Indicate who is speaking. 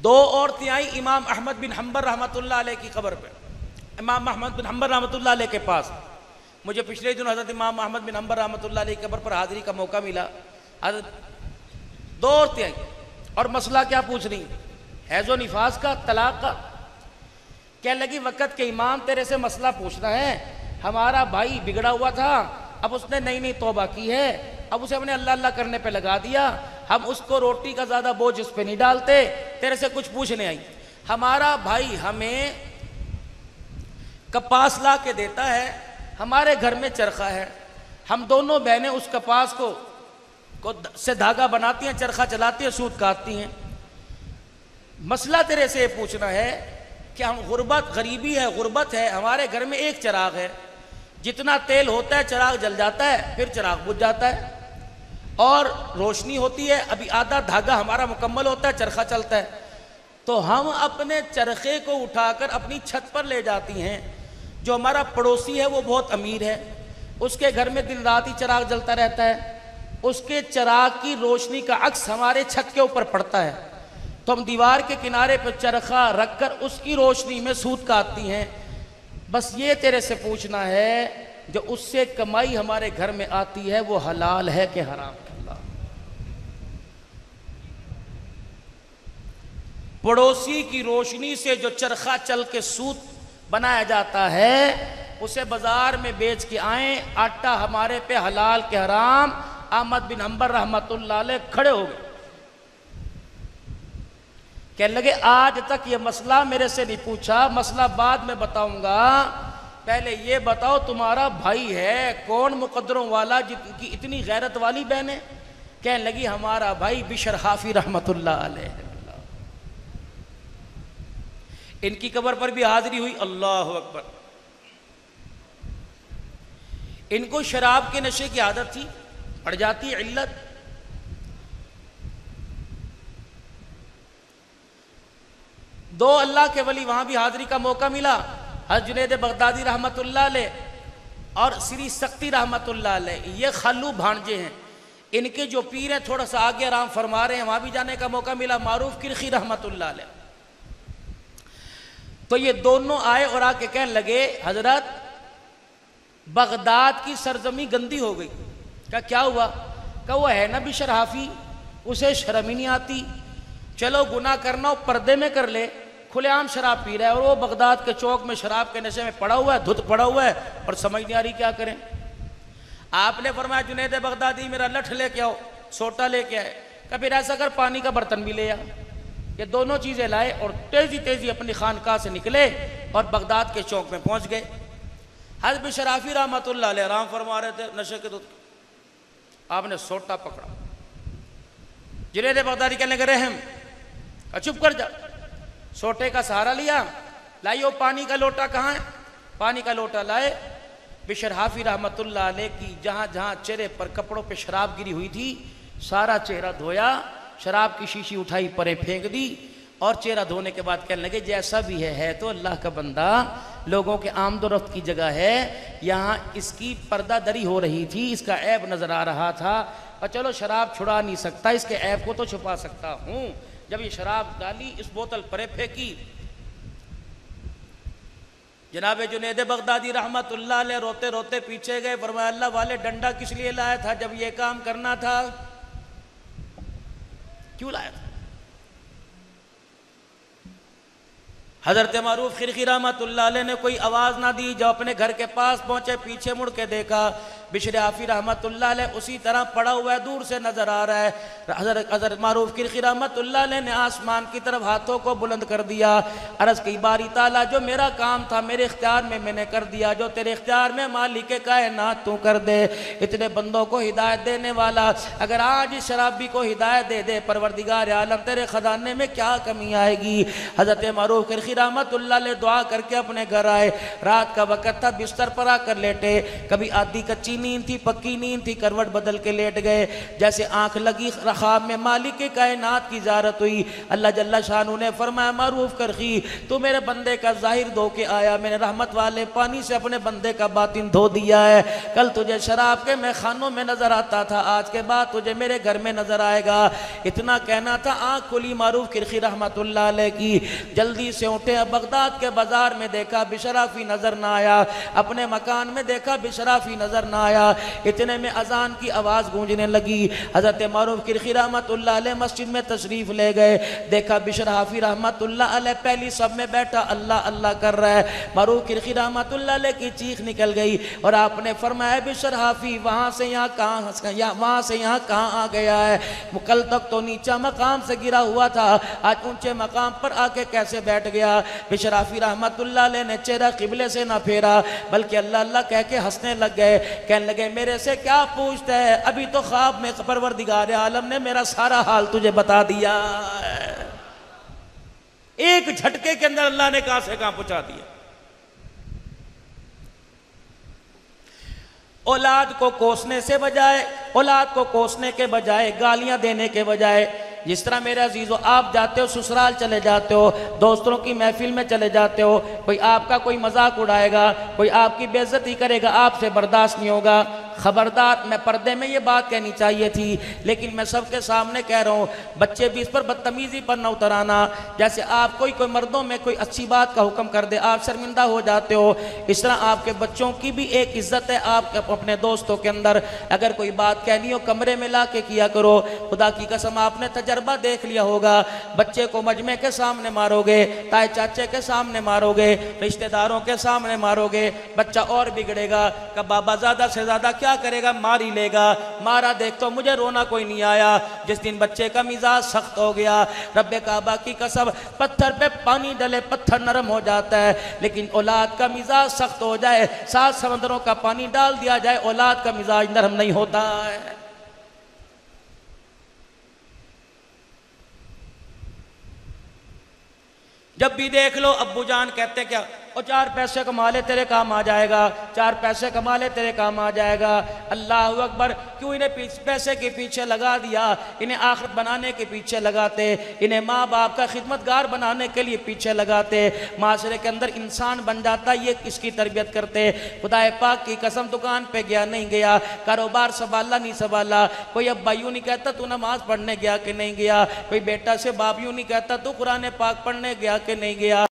Speaker 1: दो औरतें आई इमाम अहमद बिन हम्बल रहमतुल्लाह अलैह की कब्र पे, इमाम अहमद बिन हम्बल रहमतुल्लाह अलैह के पास। मुझे पिछले दिन हज़रत इमाम अहमद बिन हम्बल रहमतुल्लाह अलैह की कब्र पर हाज़िरी का मौका मिला। दो औरतें आई और मसला क्या पूछ रही, हैज़ो निफास का, तलाक का। क्या लगी, वक़्त के इमाम तेरे से मसला पूछना है, हमारा भाई बिगड़ा हुआ था, अब उसने नई नई तौबा की है, अब उसे अपने अल्लाह अल्लाह करने पे लगा दिया, हम उसको रोटी का ज़्यादा बोझ इस पे नहीं डालते, तेरे से कुछ पूछने आई। हमारा भाई हमें कपास ला के देता है, हमारे घर में चरखा है, हम दोनों बहनें उस कपास को से धागा बनाती हैं, चरखा चलाती हैं, सूत काटती हैं। मसला तेरे से पूछना है कि हम गुर्बत, गरीबी है, गुर्बत है, हमारे घर में एक चिराग है, जितना तेल होता है चिराग जल जाता है, फिर चिराग बुझ जाता है और रोशनी होती है, अभी आधा धागा हमारा मुकम्मल होता है, चरखा चलता है। तो हम अपने चरखे को उठाकर अपनी छत पर ले जाती हैं। जो हमारा पड़ोसी है वो बहुत अमीर है, उसके घर में दिन रात ही चिराग जलता रहता है, उसके चिराग की रोशनी का अक्स हमारे छत के ऊपर पड़ता है, तो हम दीवार के किनारे पर चरखा रखकर उसकी रोशनी में सूत काटती हैं। बस ये तेरे से पूछना है, जो उससे कमाई हमारे घर में आती है वो हलाल है कि हराम? पड़ोसी की रोशनी से जो चरखा चल के सूत बनाया जाता है, उसे बाजार में बेच के आए, आटा हमारे पे हलाल के हराम? अहमद बिन हम्बल रहमतुल्लाह अलैह खड़े हो गए, कहने लगे आज तक ये मसला मेरे से नहीं पूछा, मसला बाद में बताऊंगा, पहले ये बताओ तुम्हारा भाई है कौन मुकद्दरों वाला जिनकी इतनी गैरत वाली बहनें? कहने लगी हमारा भाई बिशर हाफी रहमतुल्लाह अलैह। इनकी कब्र पर भी हाजिरी हुई, अल्लाह अकबर। इनको शराब के नशे की आदत थी, पड़ जाती है इल्लत। दो अल्लाह के वली वहां भी हाजिरी का मौका मिला, हज़रत जुनैद बगदादी रहमतुल्लाह अलैह और श्री सख्ती रहमतुल्लाह अलैह। ये खालू भांजे हैं, इनके जो पीर हैं थोड़ा सा आगे आराम फरमा रहे हैं, वहां भी जाने का मौका मिला, मारूफ किरखी रहमतुल्लाह अलैह। तो ये दोनों आए और आके कहने लगे हजरत बगदाद की सरजमी गंदी हो गई। क्या हुआ? क्या वो है ना बिशर हाफी, उसे शर्म ही नहीं आती, चलो गुनाह करना हो पर्दे में कर ले, खुलेआम शराब पी रहा है और वो बगदाद के चौक में शराब के नशे में पड़ा हुआ है, धुत पड़ा हुआ है और समझ नहीं आ रही क्या करें। आपने फरमाया जुनैद बगदादी मेरा लठ लेके आओ, सोटा लेके आए, कभी ऐसा कर पानी का बर्तन भी ले आ। ये दोनों चीजें लाए और तेजी तेजी अपनी खानकाह से निकले और बगदाद के चौक में पहुंच गए। हज़रत बिशर हाफी रहमतुल्लाह अलैह आराम फरमा रहे थे नशे के दूध, आपने सोटा पकड़ा, जुनैद बगदादी कहने लगे रहम, चुप कर जा। सोटे का सहारा लिया, लाइयो पानी का लोटा कहाँ है? पानी का लोटा लाए, बिशर हाफी रहमतुल्लाह अलैह की जहाँ जहाँ चेहरे पर कपड़ों पे शराब गिरी हुई थी सारा चेहरा धोया, शराब की शीशी उठाई परे फेंक दी और चेहरा धोने के बाद कहने लगे जैसा भी है तो अल्लाह का बंदा, लोगों के आमदोरफ्त की जगह है, यहाँ इसकी पर्दादरी हो रही थी, इसका ऐब नजर आ रहा था और चलो शराब छुड़ा नहीं सकता, इसके ऐब को तो छुपा सकता हूँ। जब ये शराब डाली, इस बोतल परे फेंकी, जनाब जुनैद बगदादी रहमतुल्लाह अलैह रोते रोते पीछे गए, फरमाया अल्लाह वाले डंडा किस लिए लाया था जब ये काम करना था? क्यों लाया था? हजरत मारूफ किरखी रहमतुल्लाह अलैह ने कोई आवाज ना दी, जब अपने घर के पास पहुंचे पीछे मुड़ के देखा, बिशर हाफी रहमतुल्लाह अलैह उसी तरह पड़ा हुआ है, दूर से नजर आ रहा है। हजरत मारूफ किरखी रहमतुल्लाह अलैह ने आसमान की तरफ हाथों को बुलंद कर दिया, अर्ज की बारी ताला जो मेरा काम था मेरे इख्तियार में मैंने कर दिया, जो तेरे इख्तियार में मालिक कायनात तू कर दे। इतने बंदों को हिदायत देने वाला अगर आज इस शराबी को हिदायत दे दे, परवरदिगार आलम तेरे खजाने में क्या कमी आएगी। हजरत मारूफ किरखी रहमतुल्लाह अलैह दुआ करके अपने घर आए, रात का वक्त था, बिस्तर पर आकर लेटे, कभी आधी कच्ची नींद थी, पक्की नींद थी, करवट बदल के लेट गए। जैसे आंख लगी ख्वाब में मालिक के कायनात की ज़ियारत हुई। अल्लाह जल्ला शानू ने फरमाया मारूफ करखी, तू मेरे बंदे का जाहिर धो के आया, मैंने रहमत वाले पानी से अपने बंदे का बातिन धो दिया है। कल तुझे शराब के मैं खानों में नजर आता था, आज के बाद तुझे मेरे घर में नजर आएगा। इतना कहना था, आंख खुली मारूफ किरखी रहमतुल्लाह अलैह की। जल्दी से उठे, बगदाद के बाजार में देखा बिशराफी नजर ना आया, अपने मकान में देखा बिशराफी नजर ना आया। इतने में अजान की आवाज गूंजने लगी। हजरत मारूफ किरखी रहमतुल्लाह अलैह मस्जिद में तशरीफ ले गए। देखा बिशराफी रहमतुल्लाह अलैह पहली सब में बैठा अल्लाह अल्लाह कर रहा है। मारूफ किरखी रहमतुल्लाह अलैह की चीख निकल गई और आपने फरमाया बिशराफी वहां से यहाँ कहाँ आ गया है? कल तक तो नीचा मकाम से गिरा हुआ था, आज ऊंचे मकाम पर आके कैसे बैठ गया? बिशराफी रहमतुल्लाह अलैह ने चेहरा किबले से ना फेरा बल्कि अल्लाह अल्लाह कह के हंसने लग गए। कहने लगे मेरे से क्या पूछता है, अभी तो ख्वाब में परवरदिगार आलम ने मेरा सारा हाल तुझे बता दिया। एक झटके के अंदर अल्लाह ने कहां से कहां पहुंचा दिया। औलाद को कोसने से बजाय, औलाद को कोसने के बजाय, गालियां देने के बजाय, जिस तरह मेरे अजीजों आप जाते हो ससुराल चले जाते हो, दोस्तों की महफिल में चले जाते हो, कोई आपका कोई मजाक उड़ाएगा, कोई आपकी बेइज्जती करेगा, आपसे बर्दाश्त नहीं होगा। खबरदार, मैं पर्दे में ये बात कहनी चाहिए थी लेकिन मैं सबके सामने कह रहा हूँ, बच्चे भी इस पर बदतमीजी पर न उतर आना। जैसे आप कोई मर्दों में कोई अच्छी बात का हुक्म कर दे, आप शर्मिंदा हो जाते हो, इस तरह आपके बच्चों की भी एक इज्जत है आप अपने दोस्तों के अंदर। अगर कोई बात कहनी हो कमरे में ला के किया करो। खुदा की कसम आपने तजर्बा देख लिया होगा, बच्चे को मजमे के सामने मारोगे, ताए चाचे के सामने मारोगे, रिश्तेदारों के सामने मारोगे, बच्चा और बिगड़ेगा। कब बाबा ज्यादा से ज्यादा क्या करेगा, मार ही लेगा। मारा देख तो मुझे रोना कोई नहीं आया। जिस दिन बच्चे का मिजाज सख्त हो गया, रब्बे काबा की कसम, पत्थर पे पानी डले पत्थर नरम हो जाता है, लेकिन औलाद का मिजाज सख्त हो जाए, 7 समंदरों का पानी डाल दिया जाए, औलाद का मिजाज नरम नहीं होता है। जब भी देख लो अब्बू जान कहते क्या, और 4 पैसे कमा ले तेरे काम आ जाएगा, 4 पैसे कमा ले तेरे काम आ जाएगा। अल्लाह अकबर, क्यों इन्हें पैसे के पीछे लगा दिया? इन्हें आखिरत बनाने के पीछे लगाते, इन्हें माँ बाप का खिदमतगार बनाने के लिए पीछे लगाते, माशरे के अंदर इंसान बन जाता, ये किसकी तरबियत करते? खुदा पाक की कसम, दुकान पे गया नहीं गया, कारोबार संभाला नहीं संभाला, कोई अब्बा यूँ नहीं कहता तू नमाज पढ़ने गया कि नहीं गया, कोई बेटा से बाप यूँ नहीं कहता तू कुरान पाक पढ़ने गया कि नहीं गया।